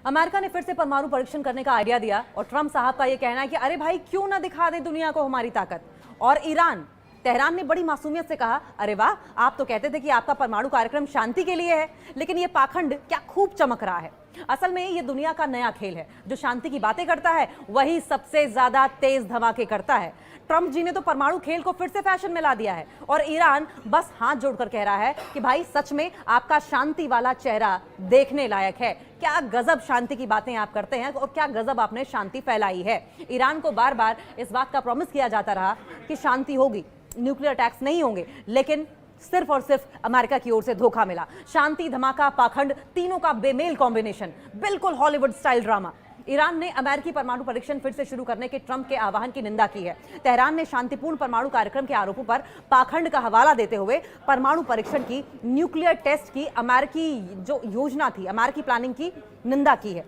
America ने फिर से परमाणु परीक्षण करने का आइडिया दिया और ट्रंप साहब का यह कहना है कि अरे भाई क्यों ना दिखा दे दुनिया को हमारी ताकत। और ईरान, तेहरान ने बड़ी मासूमियत से कहा, अरे वाह, आप तो कहते थे कि आपका परमाणु कार्यक्रम शांति के लिए है, लेकिन ये पाखंड क्या खूब चमक रहा है। असल में ये दुनिया का नया खेल है, जो शांति की बातें करता है वही सबसे ज्यादा तेज धमाके करता है। ट्रंप जी ने तो परमाणु खेल को फिर से फैशन में ला दिया है और ईरान बस हाथ जोड़कर कह रहा है कि भाई सच में आपका शांति वाला चेहरा देखने लायक है। क्या गजब शांति की बातें आप करते हैं और क्या गजब आपने शांति फैलाई है। ईरान को बार बार इस बात का प्रॉमिस किया जाता रहा कि शांति होगी, न्यूक्लियर अटैक्स नहीं होंगे, लेकिन सिर्फ और सिर्फ अमेरिका की ओर से धोखा मिला। शांति, धमाका, पाखंड, तीनों का बेमेल कॉम्बिनेशन, बिल्कुल हॉलीवुड स्टाइल ड्रामा। ईरान ने अमेरिकी परमाणु परीक्षण फिर से शुरू करने के ट्रंप के आह्वान की निंदा की है। तेहरान ने शांतिपूर्ण परमाणु कार्यक्रम के आरोपों पर पाखंड का हवाला देते हुए परमाणु परीक्षण की, न्यूक्लियर टेस्ट की अमेरिकी जो योजना थी, अमेरिकी प्लानिंग की निंदा की है।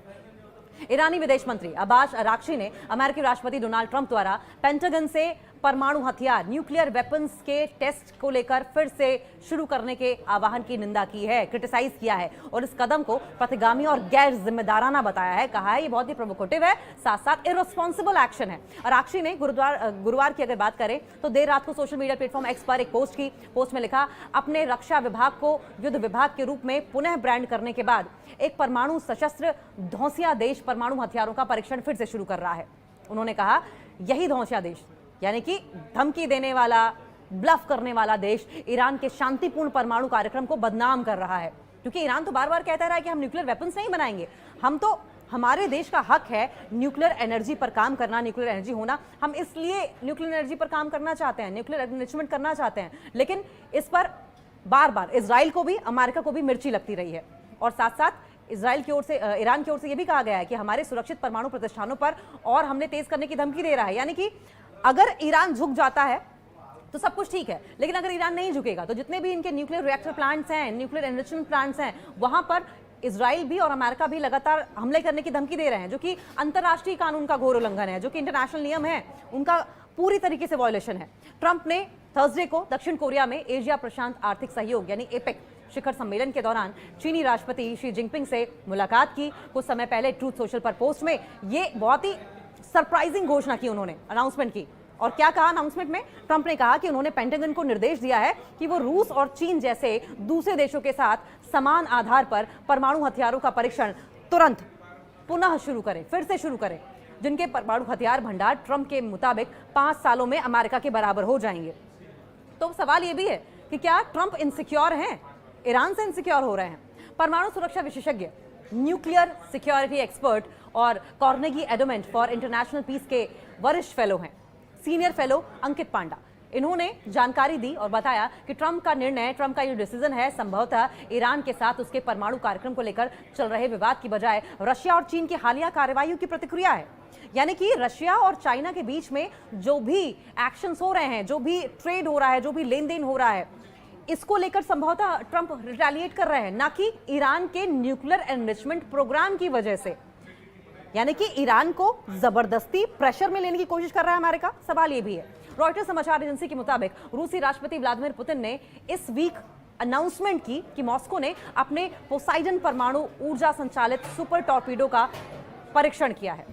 ईरानी विदेश मंत्री अब्बास अराक्ची ने अमेरिकी राष्ट्रपति डोनाल्ड ट्रंप द्वारा पेंटागन से परमाणु हथियार, न्यूक्लियर वेपन्स के टेस्ट को लेकर फिर से शुरू करने के आह्वान की निंदा की है, क्रिटिसाइज किया है और इस कदम को प्रतिगामी और गैर जिम्मेदाराना बताया है। कहा है ये बहुत ही प्रोवोकेटिव है, साथ साथ इररिस्पॉन्सिबल एक्शन है। अराक्ची ने गुरुवार की अगर बात करें तो देर रात को सोशल मीडिया प्लेटफॉर्म एक्स पर एक पोस्ट की। पोस्ट में लिखा, अपने रक्षा विभाग को युद्ध विभाग के रूप में पुनः ब्रांड करने के बाद एक परमाणु सशस्त्र धौंसिया देश परमाणु हथियारों का परीक्षण फिर से शुरू कर रहा है। उन्होंने कहा यही धौंसिया देश, यानी कि धमकी देने वाला, ब्लफ करने वाला देश ईरान के शांतिपूर्ण परमाणु कार्यक्रम को बदनाम कर रहा है। क्योंकि ईरान तो बार बार कहता रहा है कि हम न्यूक्लियर वेपन्स नहीं बनाएंगे, हम तो, हमारे देश का हक है न्यूक्लियर एनर्जी पर काम करना, न्यूक्लियर एनर्जी होना, हम इसलिए न्यूक्लियर एनर्जी पर काम करना चाहते हैं, न्यूक्लियर एनरिचमेंट करना चाहते हैं। लेकिन इस पर बार बार इजराइल को भी, अमेरिका को भी मिर्ची लगती रही है। और साथ साथ इजराइल की ओर से, ईरान की ओर से यह भी कहा गया है कि हमारे सुरक्षित परमाणु प्रतिष्ठानों पर और हमले तेज करने की धमकी दे रहा है। यानी कि अगर ईरान झुक जाता है तो सब कुछ ठीक है, लेकिन अगर ईरान नहीं झुकेगा तो जितने भी इनके न्यूक्लियर रिएक्टर प्लांट्स हैं, न्यूक्लियर एनरिचमेंट प्लांट्स हैं, वहां पर इजराइल भी और अमेरिका भी लगातार हमले करने की धमकी दे रहे हैं, जो कि अंतर्राष्ट्रीय कानून का घोर उल्लंघन है, जो कि इंटरनेशनल नियम है, उनका पूरी तरीके से वायलेशन है। ट्रंप ने थर्सडे को दक्षिण कोरिया में एशिया प्रशांत आर्थिक सहयोग यानी एपेक शिखर सम्मेलन के दौरान चीनी राष्ट्रपति शी जिनपिंग से मुलाकात की। कुछ समय पहले ट्रूथ सोशल पर पोस्ट में ये बहुत ही सरप्राइजिंग घोषणा की, उन्होंने अनाउंसमेंट की। और क्या कहा अनाउंसमेंट में? ट्रंप ने कहा कि उन्होंने पेंटागन को निर्देश दिया है कि वो रूस और चीन जैसे दूसरे देशों के साथ समान आधार पर परमाणु हथियारों का परीक्षण तुरंत पुनः शुरू करें, फिर से शुरू करें, जिनके परमाणु हथियार भंडार ट्रंप के मुताबिक 5 सालों में अमेरिका के बराबर हो जाएंगे। तो सवाल यह भी है कि क्या ट्रंप इनसिक्योर हैं, ईरान से इनसिक्योर हो रहे हैं? परमाणु सुरक्षा विशेषज्ञ, न्यूक्लियर सिक्योरिटी एक्सपर्ट और Carnegie Endowment for International Peace के वरिष्ठ फेलो हैं, सीनियर फेलो अंकित पांडा। इन्होंने जानकारी दी और बताया कि ट्रंप का निर्णय, ट्रंप का ये डिसीजन है, संभवतः ईरान के साथ उसके परमाणु कार्यक्रम को लेकर चल रहे विवाद की बजाय रशिया और चीन की हालिया कार्रवाइयों की प्रतिक्रिया है। यानी कि रशिया और चाइना के बीच में जो भी एक्शंस हो रहे हैं, जो भी ट्रेड हो रहा है, जो भी लेन देन हो रहा है, इसको लेकर संभवतः ट्रंप रिटेलिएट कर रहे हैं, ना कि ईरान के न्यूक्लियर एनरिचमेंट प्रोग्राम की वजह से। यानी कि ईरान को जबरदस्ती प्रेशर में लेने की कोशिश कर रहा है अमेरिका। सवाल यह भी है, रॉयटर्स समाचार एजेंसी के मुताबिक रूसी राष्ट्रपति व्लादिमीर पुतिन ने इस वीक अनाउंसमेंट की कि मॉस्को ने अपने पोसाइडन परमाणु ऊर्जा संचालित सुपर टॉर्पीडो का परीक्षण किया है।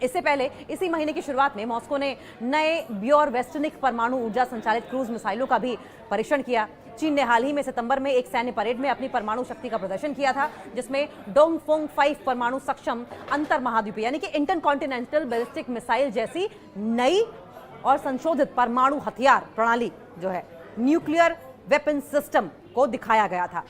इससे पहले इसी महीने की शुरुआत में मॉस्को ने नए ब्योर वेस्टनिक परमाणु ऊर्जा संचालित क्रूज मिसाइलों का भी परीक्षण किया। चीन ने हाल ही में सितंबर में एक सैन्य परेड में अपनी परमाणु शक्ति का प्रदर्शन किया था, जिसमें डोंगफोंग 5 परमाणु सक्षम अंतर महाद्वीपीय यानी कि इंटरकॉन्टिनेंटल बैलिस्टिक मिसाइल जैसी नई और संशोधित परमाणु हथियार प्रणाली जो है, न्यूक्लियर वेपन सिस्टम को दिखाया गया था।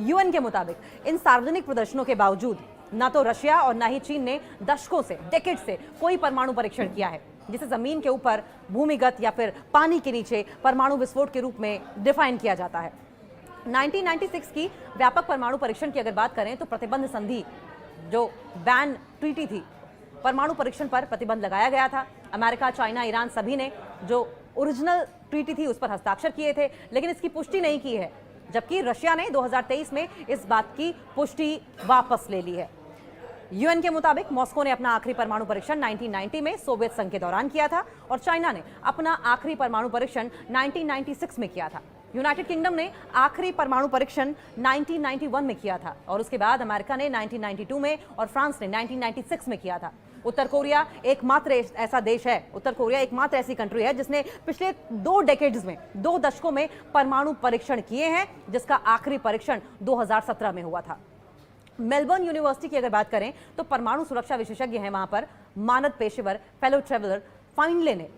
यूएन के मुताबिक इन सार्वजनिक प्रदर्शनों के बावजूद ना तो रशिया और ना ही चीन ने दशकों से, डेकेड से कोई परमाणु परीक्षण किया है, जिसे जमीन के ऊपर, भूमिगत या फिर पानी के नीचे परमाणु विस्फोट के रूप में डिफाइन किया जाता है। 1996 की व्यापक परमाणु परीक्षण की अगर बात करें तो प्रतिबंध संधि, जो बैन ट्रीटी थी, परमाणु परीक्षण पर प्रतिबंध लगाया गया था। अमेरिका, चाइना, ईरान सभी ने जो ओरिजिनल ट्रीटी थी उस पर हस्ताक्षर किए थे, लेकिन इसकी पुष्टि नहीं की है, जबकि रशिया ने 2023 में इस बात की पुष्टि वापस ले ली है। यूएन के मुताबिक मॉस्को ने अपना आखिरी परमाणु परीक्षण 1990 में सोवियत संघ के दौरान किया था और चाइना ने अपना आखिरी परमाणु परीक्षण 1996 में किया था। यूनाइटेड किंगडम ने आखिरी परमाणु परीक्षण 1991 में किया था और उसके बाद अमेरिका ने 1992 में और फ्रांस ने 1996 में किया था। उत्तर कोरिया एकमात्र ऐसा देश है, उत्तर कोरिया एकमात्र ऐसी कंट्री है जिसने पिछले 2 डेकेड्स में, 2 दशकों में परमाणु परीक्षण किए हैं, जिसका आखिरी परीक्षण 2017 में हुआ था। मेलबर्न यूनिवर्सिटी की अगर बात करें तो परमाणु सुरक्षा विशेषज्ञ हैं वहां पर, मानद पेशेवर फेलो ट्रेवलर फाइनले ने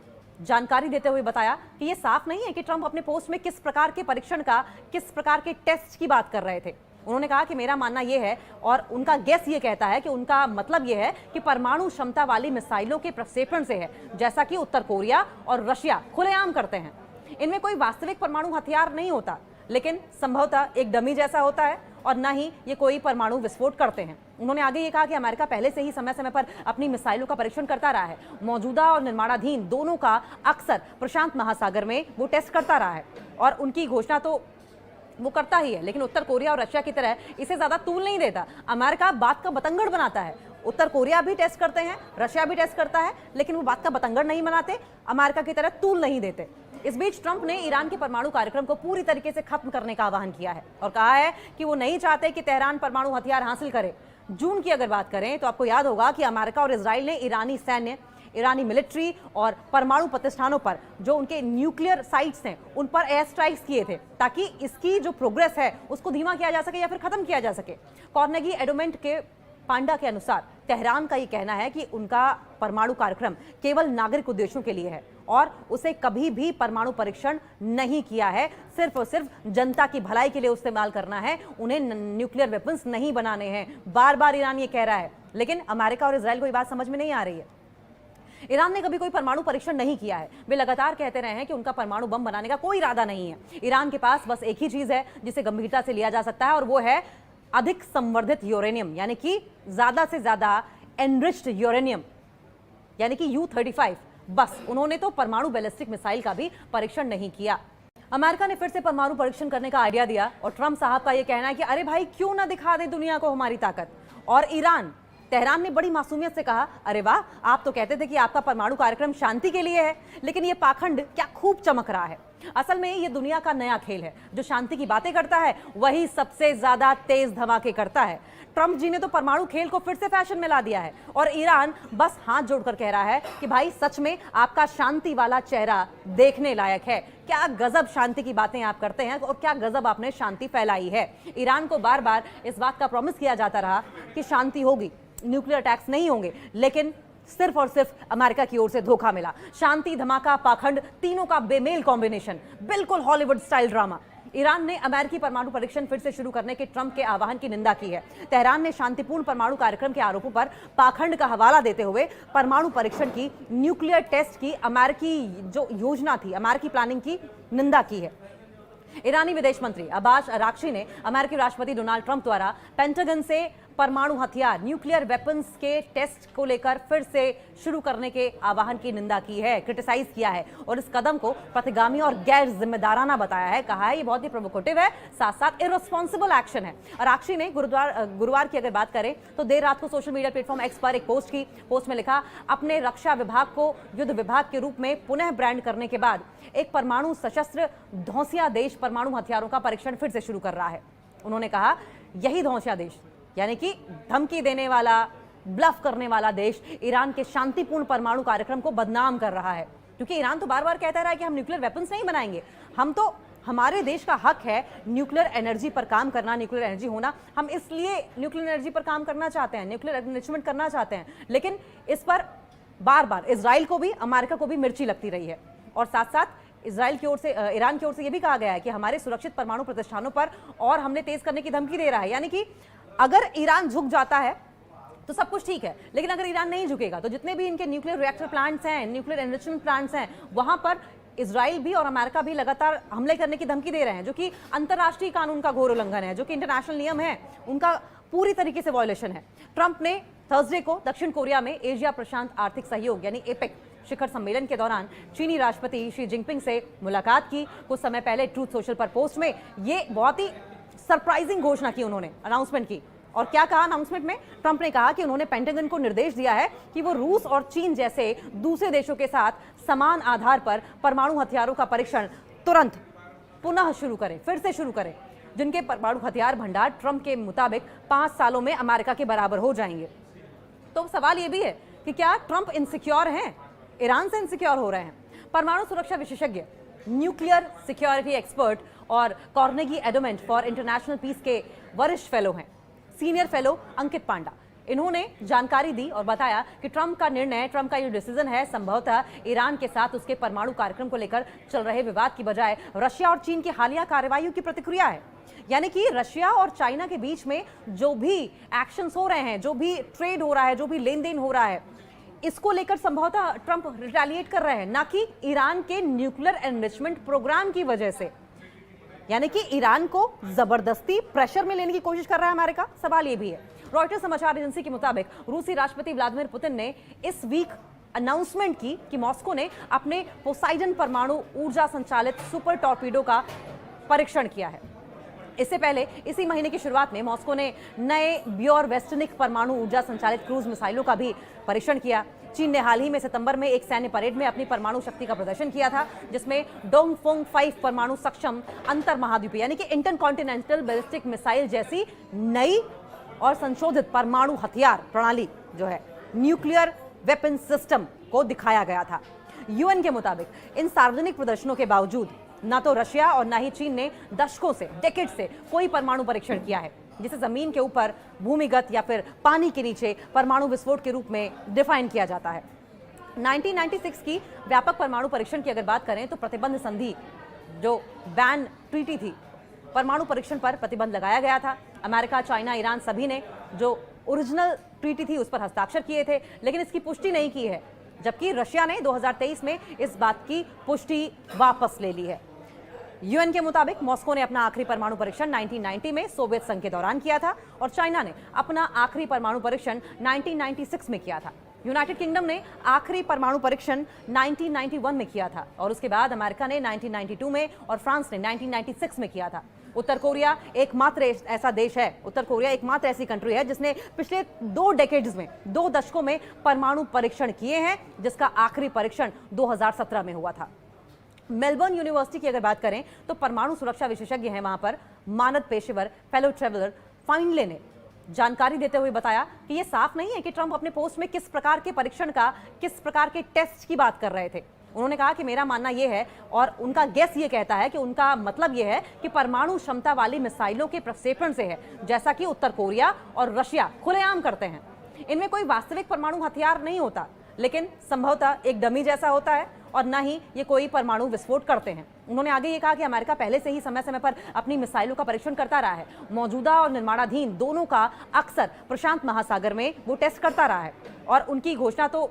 जानकारी देते हुए बताया कि यह साफ नहीं है कि ट्रंप अपने पोस्ट में किस प्रकार के परीक्षण का, किस प्रकार के टेस्ट की बात कर रहे थे। उन्होंने कहा कि मेरा मानना यह है और उनका गेस ये कहता है कि उनका मतलब यह है कि परमाणु क्षमता वाली मिसाइलों के प्रक्षेपण से है, जैसा कि उत्तर कोरिया और रशिया खुलेआम करते हैं। इनमें कोई वास्तविक परमाणु हथियार नहीं होता, लेकिन संभवतः एक डमी जैसा होता है और न ही ये कोई परमाणु विस्फोट करते हैं। उन्होंने आगे ये कहा कि अमेरिका पहले से ही समय समय पर अपनी मिसाइलों का परीक्षण करता रहा है, मौजूदा और निर्माणाधीन दोनों का अक्सर प्रशांत महासागर में वो टेस्ट करता रहा है और उनकी घोषणा तो वो करता ही है, लेकिन उत्तर कोरिया और रशिया की तरह इसे ज्यादा तूल नहीं देता। अमेरिका बात का बतंगड़ बनाता है। उत्तर कोरिया भी टेस्ट करते हैं, रशिया भी टेस्ट करता है, लेकिन वो बात का बतंगड़ नहीं बनाते, अमेरिका की तरह तूल नहीं देते। इस बीच ट्रंप ने ईरान के परमाणु कार्यक्रम को पूरी तरीके से खत्म करने का आह्वान किया है और कहा है कि वो नहीं चाहते कि तेहरान परमाणु हथियार हासिल करे। जून की अगर बात करें तो आपको याद होगा कि अमेरिका और इजराइल ने ईरानी सैन्य, ईरानी मिलिट्री और परमाणु प्रतिष्ठानों पर, जो उनके न्यूक्लियर साइट्स हैं, उन पर एयर स्ट्राइक्स किए थे ताकि इसकी जो प्रोग्रेस है उसको धीमा किया जा सके या फिर खत्म किया जा सके। कार्नेगी एंडोमेंट के पांडा के अनुसार तेहरान का ये कहना है कि उनका परमाणु कार्यक्रम केवल नागरिक उद्देश्यों के लिए है और उसे कभी भी परमाणु परीक्षण नहीं किया है, सिर्फ और सिर्फ जनता की भलाई के लिए इस्तेमाल करना है, उन्हें न्यूक्लियर वेपन्स नहीं बनाने हैं। बार बार ईरान ये कह रहा है, लेकिन अमेरिका और इजराइल को ये बात समझ में नहीं आ रही है। ईरान ने कभी कोई परमाणु परीक्षण नहीं किया है। वे लगातार कहते रहे हैं कि उनका परमाणु बम बनाने का कोई इरादा नहीं है। ईरान के पास बस एक ही चीज है जिसे गंभीरता से लिया जा सकता है और वो है अधिक संवर्धित यूरेनियम, यानी कि ज्यादा से ज्यादा एनरिच्ड यूरेनियम, यानी कि U-35। बस उन्होंने तो परमाणु बैलिस्टिक मिसाइल का भी परीक्षण नहीं किया। अमेरिका ने फिर से परमाणु परीक्षण करने का आइडिया दिया और ट्रंप साहब का यह कहना है कि अरे भाई क्यों ना दिखा दे दुनिया को हमारी ताकत। और तेहरान ने बड़ी मासूमियत से कहा, अरे वाह, आप तो कहते थे कि आपका परमाणु कार्यक्रम शांति के लिए है, लेकिन ये पाखंड क्या खूब चमक रहा है। असल में ये दुनिया का नया खेल है, जो शांति की बातें करता है वही सबसे ज्यादा तेज धमाके करता है। ट्रंप जी ने तो परमाणु खेल को फिर से फैशन में ला दिया है और ईरान बस हाथ जोड़कर कह रहा है कि भाई सच में आपका शांति वाला चेहरा देखने लायक है। क्या गजब शांति की बातें आप करते हैं और क्या गजब आपने शांति फैलाई है। ईरान को बार बार इस बात का प्रॉमिस किया जाता रहा कि शांति होगी, न्यूक्लियर अटैक्स नहीं होंगे, लेकिन सिर्फ और सिर्फ अमेरिका की ओर से धोखा मिला। शांति, धमाका, पाखंड, तीनों का बेमेल कॉम्बिनेशन, बिल्कुल हॉलीवुड स्टाइल ड्रामा। ईरान ने अमेरिकी परमाणु परीक्षण फिर से शुरू करने के ट्रंप के आह्वान की निंदा की है। तेहरान ने शांतिपूर्ण परमाणु कार्यक्रम के आरोपों पर पाखंड का हवाला देते हुए परमाणु परीक्षण की, न्यूक्लियर टेस्ट की अमेरिकी जो योजना थी, अमेरिकी प्लानिंग की निंदा की है। ईरानी विदेश मंत्री अब्बास अराक्ची ने अमेरिकी राष्ट्रपति डोनाल्ड ट्रंप द्वारा पेंटागन से परमाणु हथियार, न्यूक्लियर वेपन्स के टेस्ट को लेकर फिर से शुरू करने के आह्वान की निंदा की है, क्रिटिसाइज किया है और इस कदम को प्रतिगामी और गैर जिम्मेदाराना बताया है। कहा है ये बहुत ही प्रोवोकेटिव है, साथ साथ इररिस्पॉन्सिबल एक्शन है। अराक्ची ने गुरुवार की अगर बात करें तो देर रात को सोशल मीडिया प्लेटफॉर्म एक्स पर एक पोस्ट की। पोस्ट में लिखा, अपने रक्षा विभाग को युद्ध विभाग के रूप में पुनः ब्रांड करने के बाद एक परमाणु सशस्त्र धौंसिया देश परमाणु हथियारों का परीक्षण फिर से शुरू कर रहा है। उन्होंने कहा यही धौंसिया देश, यानी कि धमकी देने वाला, ब्लफ करने वाला देश ईरान के शांतिपूर्ण परमाणु कार्यक्रम को बदनाम कर रहा है, क्योंकि ईरान तो बार बार कहता रहा है कि हम न्यूक्लियर वेपन्स नहीं बनाएंगे, हम तो, हमारे देश का हक है न्यूक्लियर एनर्जी पर काम करना, न्यूक्लियर एनर्जी होना, हम इसलिए न्यूक्लियर एनर्जी पर काम करना चाहते हैं, न्यूक्लियर एनरिचमेंट करना चाहते हैं। लेकिन इस पर बार बार इजराइल को भी, अमेरिका को भी मिर्ची लगती रही है और साथ साथ इजराइल की ओर से, ईरान की ओर से यह भी कहा गया है कि हमारे सुरक्षित परमाणु प्रतिष्ठानों पर और हमले तेज करने की धमकी दे रहा है। यानी कि अगर ईरान झुक जाता है तो सब कुछ ठीक है, लेकिन अगर ईरान नहीं झुकेगा तो जितने भी इनके न्यूक्लियर रिएक्टर प्लांट्स हैं, न्यूक्लियर एनरिचमेंट प्लांट्स हैं, वहां पर इजराइल भी और अमेरिका भी लगातार हमले करने की धमकी दे रहे हैं, जो कि अंतर्राष्ट्रीय कानून का घोर उल्लंघन है, जो कि इंटरनेशनल नियम है उनका पूरी तरीके से वायलेशन है। ट्रंप ने थर्सडे को दक्षिण कोरिया में एशिया प्रशांत आर्थिक सहयोग यानी एपेक शिखर सम्मेलन के दौरान चीनी राष्ट्रपति शी जिनपिंग से मुलाकात की। कुछ समय पहले ट्रूथ सोशल पर पोस्ट में ये बहुत ही सरप्राइजिंग घोषणा की, उन्होंने अनाउंसमेंट की। और क्या कहा अनाउंसमेंट में? ट्रंप ने कहा कि उन्होंने पेंटागन को निर्देश दिया है कि वो रूस और चीन जैसे दूसरे देशों के साथ समान आधार पर परमाणु हथियारों का परीक्षण तुरंत पुनः शुरू करें, फिर से शुरू करें, जिनके परमाणु हथियार भंडार ट्रंप के मुताबिक 5 सालों में अमेरिका के बराबर हो जाएंगे। तो सवाल यह भी है कि क्या ट्रंप इनसिक्योर हैं, ईरान से इनसिक्योर हो रहे हैं? परमाणु सुरक्षा विशेषज्ञ, न्यूक्लियर सिक्योरिटी एक्सपर्ट और Carnegie Endowment for International Peace के वरिष्ठ फेलो हैं, सीनियर फेलो अंकित पांडा। इन्होंने जानकारी दी और बताया कि ट्रंप का निर्णय, ट्रंप का ये डिसीजन है, संभवतः ईरान के साथ उसके परमाणु कार्यक्रम को लेकर चल रहे विवाद की बजाय रशिया और चीन की हालिया कार्रवाइयों की प्रतिक्रिया है। यानी कि रशिया और चाइना के बीच में जो भी एक्शंस हो रहे हैं, जो भी ट्रेड हो रहा है, जो भी लेन देन हो रहा है, इसको लेकर संभवतः ट्रंप रिटेलिएट कर रहे हैं, ना कि ईरान के न्यूक्लियर एनरिचमेंट प्रोग्राम की वजह से। यानी कि ईरान को जबरदस्ती प्रेशर में लेने की कोशिश कर रहा है अमेरिका। सवाल यह भी है, रॉयटर्स समाचार एजेंसी के मुताबिक रूसी राष्ट्रपति व्लादिमीर पुतिन ने इस वीक अनाउंसमेंट की कि मॉस्को ने अपने पोसाइडन परमाणु ऊर्जा संचालित सुपर टॉर्पीडो का परीक्षण किया है। इससे पहले इसी महीने की शुरुआत में मॉस्को ने नए ब्योर वेस्टनिक परमाणु ऊर्जा संचालित क्रूज मिसाइलों का भी परीक्षण किया। चीन ने हाल ही में सितंबर में एक सैन्य परेड में अपनी परमाणु शक्ति का प्रदर्शन किया था, जिसमें डोंगफोंग 5 परमाणु सक्षम अंतर महाद्वीपीय यानी कि इंटरकॉन्टिनेंटल बैलिस्टिक मिसाइल जैसी नई और संशोधित परमाणु हथियार प्रणाली जो है न्यूक्लियर वेपन सिस्टम को दिखाया गया था। यूएन के मुताबिक इन सार्वजनिक प्रदर्शनों के बावजूद ना तो रशिया और ना ही चीन ने दशकों से, डेकेड से कोई परमाणु परीक्षण किया है, जिसे जमीन के ऊपर, भूमिगत या फिर पानी के नीचे परमाणु विस्फोट के रूप में डिफाइन किया जाता है। 1996 की व्यापक परमाणु परीक्षण की अगर बात करें तो प्रतिबंध संधि जो बैन ट्रीटी थी, परमाणु परीक्षण पर प्रतिबंध लगाया गया था। अमेरिका, चाइना, ईरान सभी ने जो ओरिजिनल ट्रीटी थी उस पर हस्ताक्षर किए थे, लेकिन इसकी पुष्टि नहीं की है, जबकि रशिया ने 2023 में इस बात की पुष्टि वापस ले ली है। यूएन के मुताबिक मॉस्को ने अपना आखिरी परमाणु परीक्षण 1990 में सोवियत संघ के दौरान किया था और चाइना ने अपना आखिरी परमाणु परीक्षण 1996 में किया था। यूनाइटेड किंगडम ने आखिरी परमाणु परीक्षण 1991 में किया था और उसके बाद अमेरिका ने 1992 में और फ्रांस ने 1996 में किया था। उत्तर कोरिया एकमात्र ऐसा देश है, उत्तर कोरिया एकमात्र ऐसी कंट्री है जिसने पिछले 2 डेकेड्स में, 2 दशकों में परमाणु परीक्षण किए हैं, जिसका आखिरी परीक्षण 2017 में हुआ था। मेलबर्न यूनिवर्सिटी की अगर बात करें तो परमाणु सुरक्षा विशेषज्ञ हैं वहां पर, मानद पेशेवर फेलो ट्रेवलर फाइनले ने जानकारी देते हुए बताया कि यह साफ नहीं है कि ट्रंप अपने पोस्ट में किस प्रकार के परीक्षण का, किस प्रकार के टेस्ट की बात कर रहे थे। उन्होंने कहा कि मेरा मानना यह है और उनका गेस ये कहता है कि उनका मतलब यह है कि परमाणु क्षमता वाली मिसाइलों के प्रक्षेपण से है, जैसा कि उत्तर कोरिया और रशिया खुलेआम करते हैं। इनमें कोई वास्तविक परमाणु हथियार नहीं होता, लेकिन संभवतः एक डमी जैसा होता है और ना ही ये कोई परमाणु विस्फोट करते हैं। उन्होंने आगे ये कहा कि अमेरिका पहले से ही समय समय पर अपनी मिसाइलों का परीक्षण करता रहा है, मौजूदा और निर्माणाधीन दोनों का अक्सर प्रशांत महासागर में वो टेस्ट करता रहा है और उनकी घोषणा तो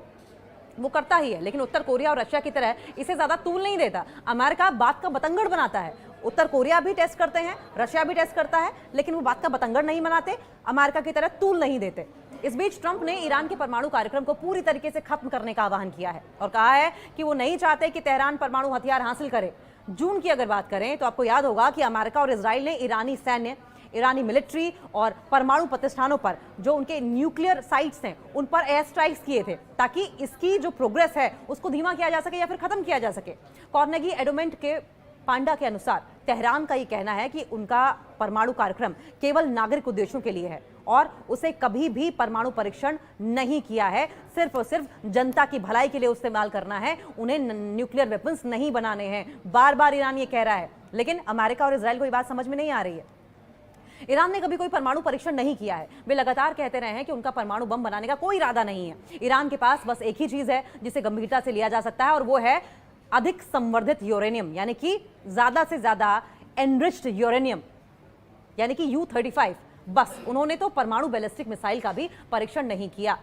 वो करता ही है, लेकिन उत्तर कोरिया और रशिया की तरह इसे ज्यादा तूल नहीं देता। अमेरिका बात का बतंगड़ बनाता है। उत्तर कोरिया भी टेस्ट करते हैं, रशिया भी टेस्ट करता है, लेकिन वो बात का बतंगड़ नहीं बनाते, अमेरिका की तरह तूल नहीं देते। इस बीच ट्रंप ने ईरान के परमाणु कार्यक्रम को पूरी तरीके से खत्म करने का आह्वान किया है और कहा है कि वो नहीं चाहते कि तेहरान परमाणु हथियार हासिल करे। जून की अगर बात करें तो आपको याद होगा कि अमेरिका और इजराइल ने ईरानी सैन्य, ईरानी मिलिट्री और परमाणु प्रतिष्ठानों पर, जो उनके न्यूक्लियर साइट्स हैं, उन पर एयर स्ट्राइक्स किए थे ताकि इसकी जो प्रोग्रेस है उसको धीमा किया जा सके या फिर खत्म किया जा सके। कार्नेगी एंडोमेंट के पांडा के अनुसार तेहरान का ये कहना है कि उनका परमाणु कार्यक्रम केवल नागरिक उद्देश्यों के लिए है और उसे कभी भी परमाणु परीक्षण नहीं किया है, सिर्फ और सिर्फ जनता की भलाई के लिए इस्तेमाल करना है, उन्हें न्यूक्लियर वेपन्स नहीं बनाने हैं। बार बार ईरान ये कह रहा है, लेकिन अमेरिका और इजराइल को ये बात समझ में नहीं आ रही है। ईरान ने कभी कोई परमाणु परीक्षण नहीं किया है। वे लगातार कहते रहे हैं कि उनका परमाणु बम बनाने का कोई इरादा नहीं है। ईरान के पास बस एक ही चीज है जिसे गंभीरता से लिया जा सकता है और वो है अधिक संवर्धित यूरेनियम, यानी कि ज्यादा से ज्यादा एनरिच्ड यूरेनियम, यानी कि U-35। बस उन्होंने तो परमाणु बैलिस्टिक मिसाइल का भी परीक्षण नहीं किया।